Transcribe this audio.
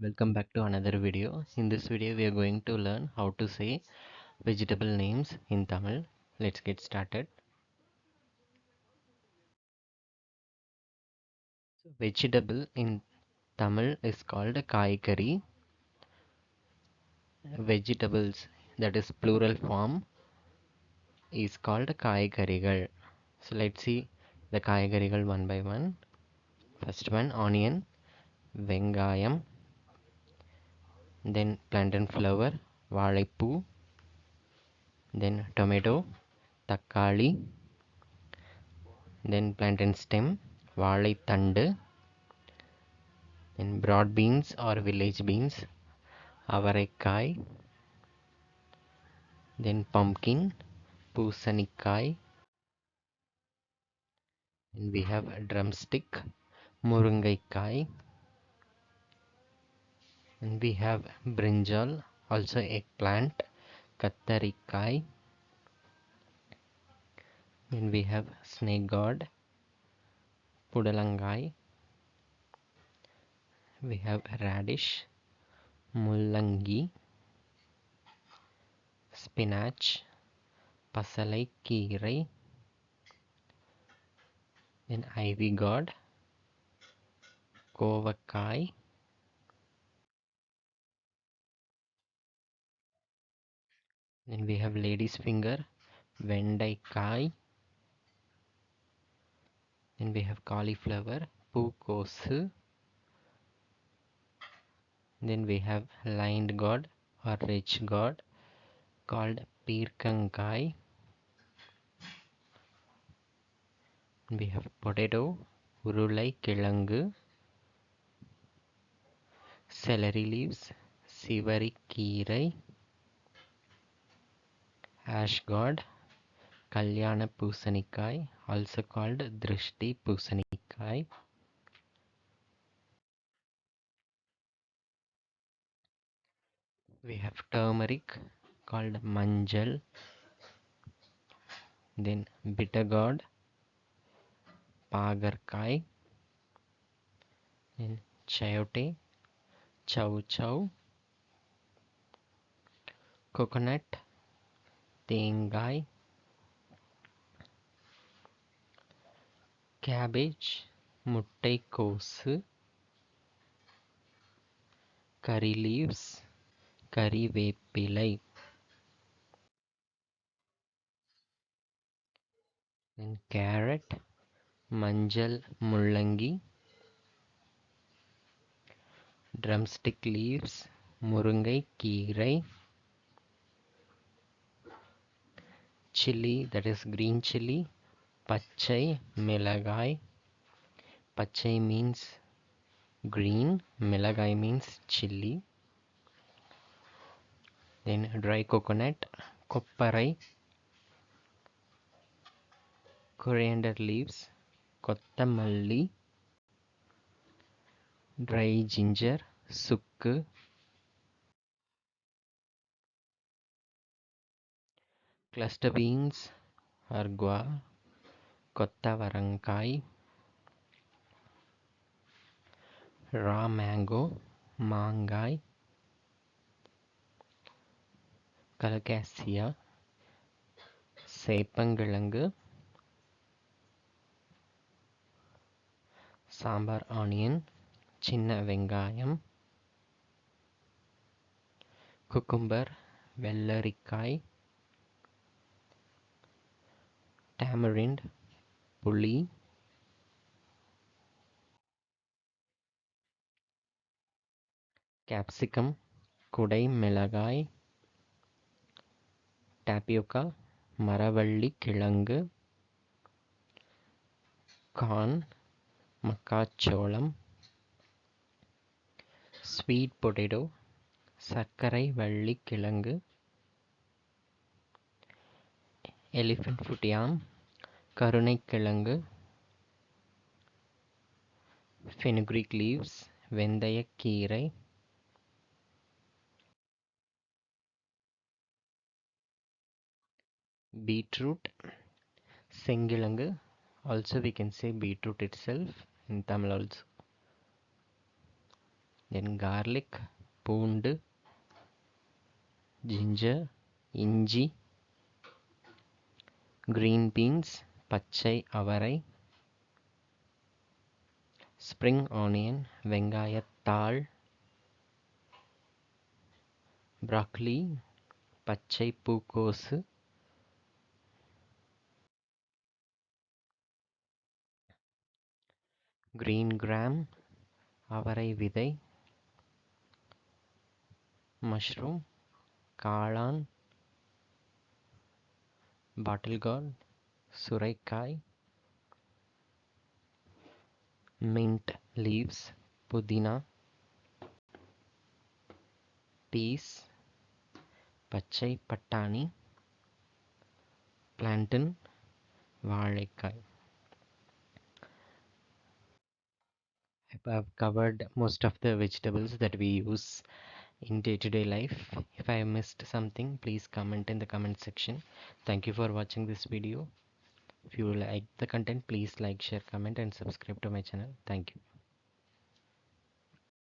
Welcome back to another video. In this video we are going to learn how to say vegetable names in Tamil. Let's get started. Vegetable in Tamil is called kaikari. Vegetables, that is plural form, is called kaikarigal. So let's see the kaikarigal one by one. First one, onion, vengayam, then plantain flower, vazhaippoo, then tomato, takkali, then plantain stem, வாழைத்தண்டு, then broad beans or village beans, அவரைக்காய், then pumpkin, பூசணிக்காய், and we have a drumstick, முருங்கைக்காய், and we have brinjal, also eggplant, கத்தரிக்காய், then we have snake gourd, புடலங்காய், we have radish, முள்ளங்கி, spinach, பசலைக்கீரை, then ivy gourd, கோவக்காய், then we have lady's finger, வெண்டைக்காய், then we have cauliflower, பூக்கோசு, then we have lined gourd or rich gourd called பீர்க்கங்காய், we have potato, உருளைக்கிழங்கு, celery leaves, சிவரிக்கீரை, ash gourd, கல்யாண பூசணிக்காய், also called திருஷ்டி பூசணிக்காய், we have turmeric called மஞ்சள், then bitter gourd, பாகற்காய், then chayote, chow chow, coconut, தேங்காய், cabbage, முட்டைக்கோசு, curry leaves, கறிவேப்பிலை, then carrot, மஞ்சள் முள்ளங்கி, drumstick leaves, முருங்கைக்கீரை, chili, that is green chili, பச்சை மிளகாய், பச்சை means green, மிளகாய் means chili, then dry coconut, கொப்பரை, coriander leaves, கொத்தமல்லி, dry ginger, சுக்கு, cluster beans or guava, கொத்தவரங்காய், raw mango, மாங்காய், கலகாசியா, சேப்பங்கிழங்கு, சாம்பார் ஆனியன், சின்ன வெங்காயம், குக்கும்பர், வெள்ளரிக்காய், tamarind, புளி, capsicum, குடை மிளகாய், tapioca, மரவள்ளி கிழங்கு, corn, மக்காச்சோளம், sweet potato, சர்க்கரை வள்ளிக்கிழங்கு, elephant foot yam, கருணைக்கிழங்கு, fenugreek leaves, வெந்தயக்கீரை, beetroot, செங்கிழங்கு, also we can say beetroot itself in Tamil also, then garlic, பூண்டு, ginger, இஞ்சி, green beans, பச்சை அவரை, spring onion, வெங்காயத்தாள், broccoli, பச்சை பூக்கோசு, green gram, அவரை விதை, mushroom, காளான், bottle gourd, சுரைக்காய், mint leaves, புதினா, peas, பச்சை பட்டாணி, plantain, வாழைக்காய். I've covered most of the vegetables that we use in day-to-day life. If I missed something, please comment in the comment section. Thank you for watching this video. If you like the content, please like, share, comment and subscribe to my channel. Thank you.